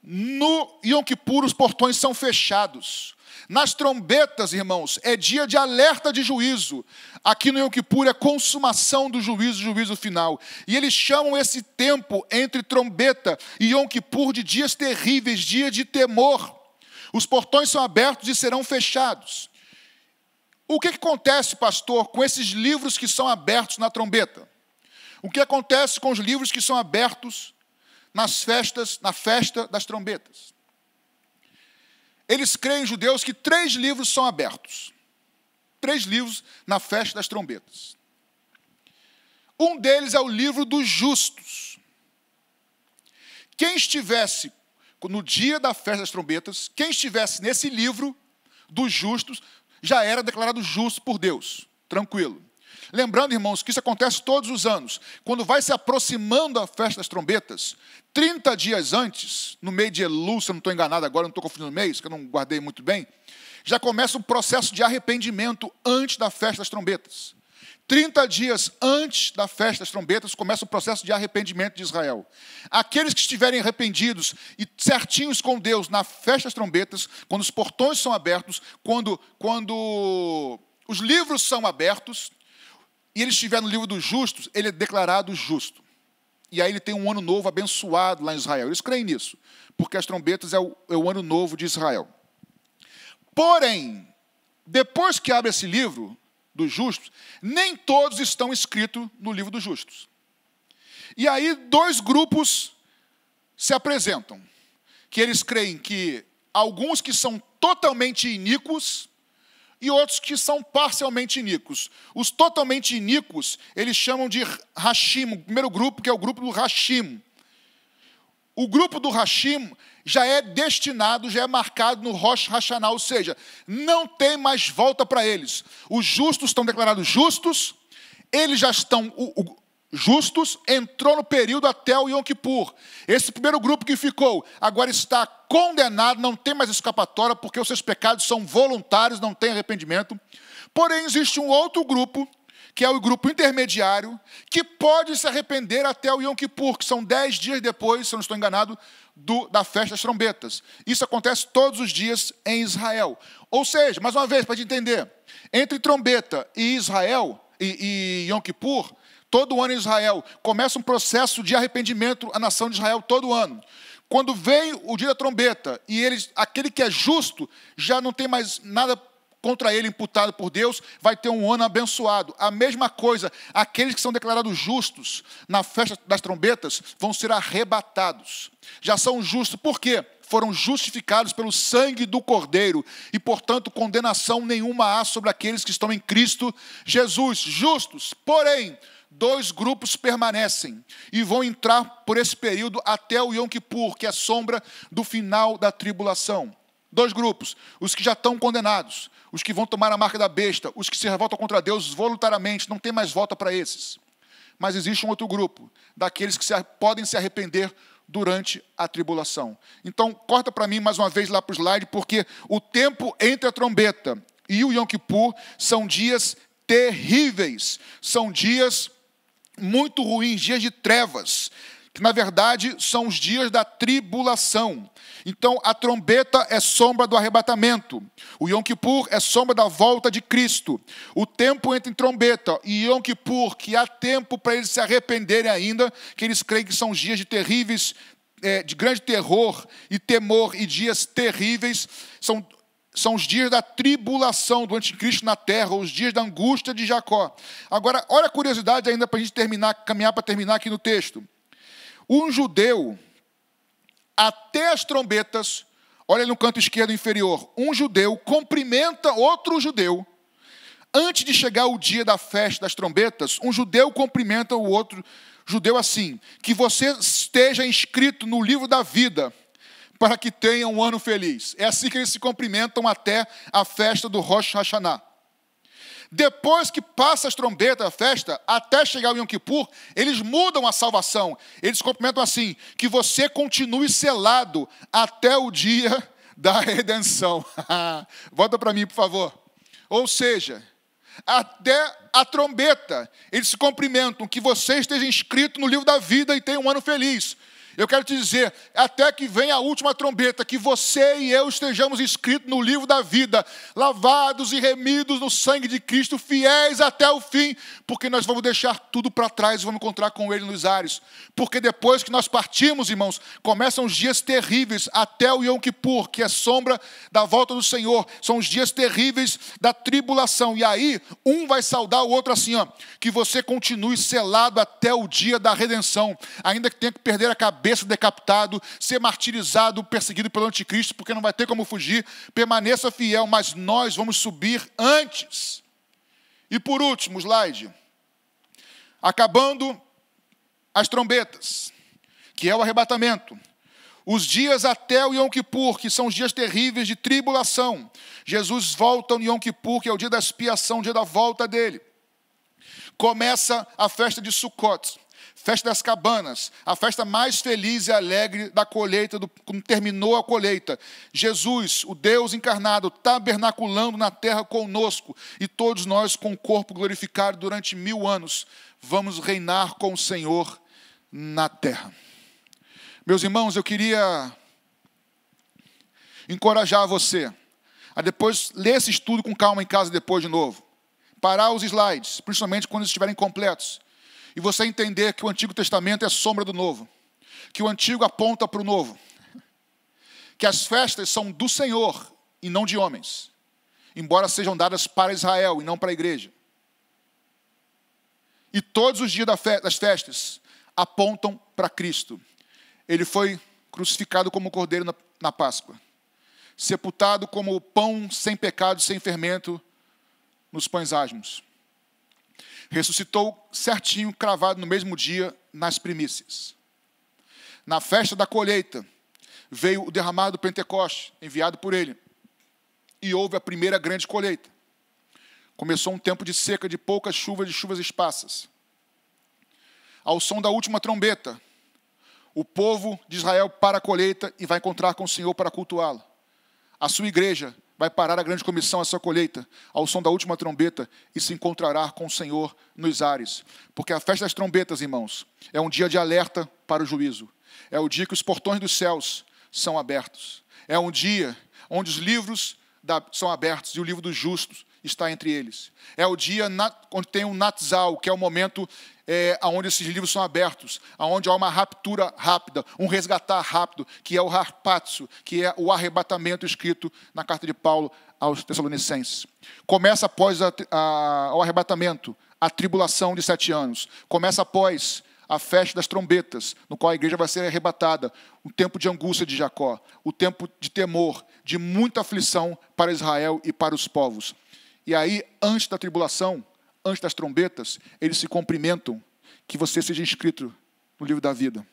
No Yom Kippur, os portões são fechados. Nas trombetas, irmãos, é dia de alerta de juízo. Aqui no Yom Kippur é consumação do juízo final. E eles chamam esse tempo entre trombeta e Yom Kippur de dias terríveis, dia de temor. Os portões são abertos e serão fechados. O que acontece, pastor, com esses livros que são abertos na trombeta? O que acontece com os livros que são abertos na festa das trombetas? Eles creem, judeus, que 3 livros são abertos. 3 livros na festa das trombetas. Um deles é o livro dos justos. Quem estivesse, no dia da festa das trombetas, quem estivesse nesse livro dos justos, já era declarado justo por Deus. Tranquilo. Lembrando, irmãos, que isso acontece todos os anos. Quando vai se aproximando a festa das trombetas, 30 dias antes, no mês de Elul, se eu não estou enganado agora, não estou confundindo o mês, que eu não guardei muito bem, já começa um processo de arrependimento antes da festa das trombetas. 30 dias antes da festa das trombetas, começa o processo de arrependimento de Israel. Aqueles que estiverem arrependidos e certinhos com Deus na festa das trombetas, quando os portões são abertos, quando os livros são abertos, e ele estiver no livro dos justos, ele é declarado justo. E aí ele tem um ano novo abençoado lá em Israel. Eles creem nisso, porque as trombetas é o ano novo de Israel. Porém, depois que abre esse livro dos justos, nem todos estão escritos no livro dos justos. E aí 2 grupos se apresentam, que eles creem que alguns que são totalmente iníquos e outros que são parcialmente iníquos. Os totalmente iníquos, eles chamam de Hashim, o primeiro grupo, que é o grupo do Hashim. O grupo do Hashim já é destinado, já é marcado no Rosh Hashanah, ou seja, não tem mais volta para eles. Os justos estão declarados justos, eles já estão justos, entrou no período até o Yom Kippur. Esse primeiro grupo que ficou, agora está condenado, não tem mais escapatória, porque os seus pecados são voluntários, não tem arrependimento. Porém, existe um outro grupo, que é o grupo intermediário, que pode se arrepender até o Yom Kippur, que são 10 dias depois, se eu não estou enganado, da festa das trombetas. Isso acontece todos os dias em Israel. Ou seja, mais uma vez, para a gente entender, entre trombeta e Israel, e Yom Kippur, todo ano em Israel, começa um processo de arrependimento à nação de Israel todo ano. Quando vem o dia da trombeta, e aquele que é justo, já não tem mais nada contra ele imputado por Deus, vai ter um ano abençoado. A mesma coisa, aqueles que são declarados justos na festa das trombetas vão ser arrebatados. Já são justos, por quê? Foram justificados pelo sangue do Cordeiro e, portanto, condenação nenhuma há sobre aqueles que estão em Cristo Jesus. Justos, porém, 2 grupos permanecem e vão entrar por esse período até o Yom Kippur, que é a sombra do final da tribulação. 2 grupos, os que já estão condenados, os que vão tomar a marca da besta, os que se revoltam contra Deus voluntariamente, não tem mais volta para esses. Mas existe um outro grupo, daqueles que podem se arrepender durante a tribulação. Então, corta para mim mais uma vez lá para o slide, porque o tempo entre a trombeta e o Yom Kippur são dias terríveis, são dias muito ruins, dias de trevas, que na verdade são os dias da tribulação. Então a trombeta é sombra do arrebatamento, o Yom Kippur é sombra da volta de Cristo. O tempo entre trombeta e Yom Kippur, que há tempo para eles se arrependerem ainda, que eles creem que são os dias de terríveis, de grande terror e temor, e dias terríveis, são os dias da tribulação do anticristo na terra, os dias da angústia de Jacó. Agora, olha a curiosidade ainda para a gente caminhar para terminar aqui no texto. Um judeu, até as trombetas, olha no canto esquerdo inferior, um judeu cumprimenta outro judeu. Antes de chegar o dia da festa das trombetas, um judeu cumprimenta o outro judeu assim: que você esteja inscrito no livro da vida, para que tenha um ano feliz. É assim que eles se cumprimentam até a festa do Rosh Hashanah. Depois que passa as trombetas, a festa, até chegar o Yom Kippur, eles mudam a salvação. Eles cumprimentam assim: que você continue selado até o dia da redenção. Volta para mim, por favor. Ou seja, até a trombeta, eles se cumprimentam, que você esteja inscrito no livro da vida e tenha um ano feliz. Eu quero te dizer, até que venha a última trombeta, que você e eu estejamos inscritos no livro da vida, lavados e remidos no sangue de Cristo, fiéis até o fim, porque nós vamos deixar tudo para trás e vamos encontrar com Ele nos ares. Porque depois que nós partimos, irmãos, começam os dias terríveis até o Yom Kippur, que é sombra da volta do Senhor. São os dias terríveis da tribulação. E aí, um vai saudar o outro assim, ó: que você continue selado até o dia da redenção, ainda que tenha que perder a cabeça, decapitado, ser martirizado, perseguido pelo anticristo, porque não vai ter como fugir. Permaneça fiel, mas nós vamos subir antes. E por último, slide, acabando as trombetas, que é o arrebatamento, os dias até o Yom Kippur, que são os dias terríveis de tribulação. Jesus volta no Yom Kippur, que é o dia da expiação, o dia da volta dele. Começa a festa de Sukkot, festa das cabanas, a festa mais feliz e alegre da colheita, quando terminou a colheita. Jesus, o Deus encarnado, tabernaculando na terra conosco, e todos nós com o corpo glorificado durante 1000 anos, vamos reinar com o Senhor na terra. Meus irmãos, eu queria encorajar você a depois ler esse estudo com calma em casa depois de novo. Parar os slides, principalmente quando estiverem completos. E você entender que o Antigo Testamento é sombra do Novo. Que o Antigo aponta para o Novo. Que as festas são do Senhor e não de homens, embora sejam dadas para Israel e não para a igreja. E todos os dias das festas apontam para Cristo. Ele foi crucificado como cordeiro na Páscoa, sepultado como pão sem pecado, sem fermento, nos pães asmos. Ressuscitou certinho, cravado no mesmo dia, nas primícias. Na festa da colheita, veio o derramado do Pentecoste, enviado por ele. E houve a primeira grande colheita. Começou um tempo de seca, de poucas chuvas, de chuvas esparsas. Ao som da última trombeta, o povo de Israel para a colheita e vai encontrar com o Senhor para cultuá-lo. A sua igreja vai parar a grande comissão, a sua colheita, ao som da última trombeta, e se encontrará com o Senhor nos ares. Porque a festa das trombetas, irmãos, é um dia de alerta para o juízo. É o dia que os portões dos céus são abertos. É um dia onde os livros são abertos e o livro dos justos está entre eles. É o dia onde tem um Natzal, que é o momento onde esses livros são abertos, onde há uma raptura rápida, um resgatar rápido, que é o harpazo, que é o arrebatamento escrito na carta de Paulo aos Tessalonicenses. Começa após o arrebatamento, a tribulação de 7 anos. Começa após a festa das trombetas, no qual a igreja vai ser arrebatada, o tempo de angústia de Jacó, o tempo de temor, de muita aflição para Israel e para os povos. E aí, antes da tribulação, antes das trombetas, eles se cumprimentam que você seja inscrito no livro da vida,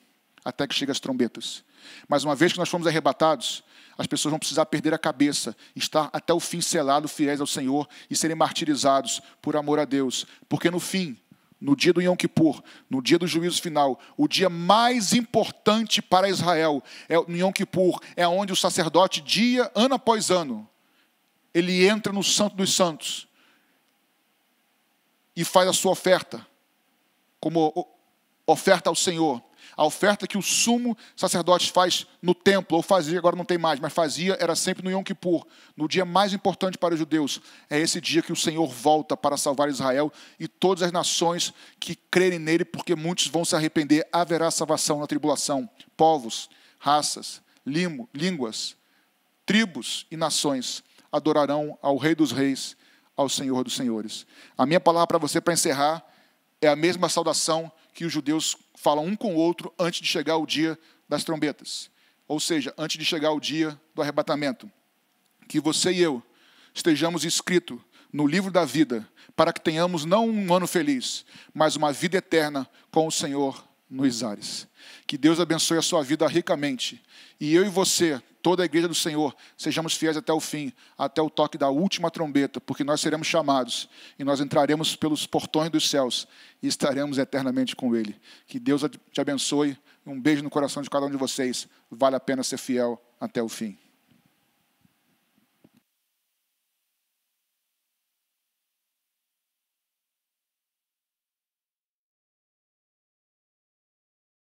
até que chegue as trombetas. Mas uma vez que nós fomos arrebatados, as pessoas vão precisar perder a cabeça, estar até o fim selado, fiéis ao Senhor, e serem martirizados por amor a Deus. Porque no fim, no dia do Yom Kippur, no dia do juízo final, o dia mais importante para Israel, no Yom Kippur, é onde o sacerdote, ano após ano, ele entra no Santo dos Santos e faz a sua oferta, como oferta ao Senhor. A oferta que o sumo sacerdote faz no templo, ou fazia, agora não tem mais, mas fazia, era sempre no Yom Kippur, no dia mais importante para os judeus. É esse dia que o Senhor volta para salvar Israel e todas as nações que crerem nele, porque muitos vão se arrepender. Haverá salvação na tribulação. Povos, raças, línguas, tribos e nações adorarão ao Rei dos Reis, ao Senhor dos Senhores. A minha palavra para você, para encerrar, é a mesma saudação que os judeus falam um com o outro antes de chegar o dia das trombetas. Ou seja, antes de chegar o dia do arrebatamento. Que você e eu estejamos inscritos no livro da vida, para que tenhamos não um ano feliz, mas uma vida eterna com o Senhor nos ares. Que Deus abençoe a sua vida ricamente. E eu e você, toda a igreja do Senhor, sejamos fiéis até o fim, até o toque da última trombeta, porque nós seremos chamados e nós entraremos pelos portões dos céus e estaremos eternamente com Ele. Que Deus te abençoe. Um beijo no coração de cada um de vocês. Vale a pena ser fiel até o fim.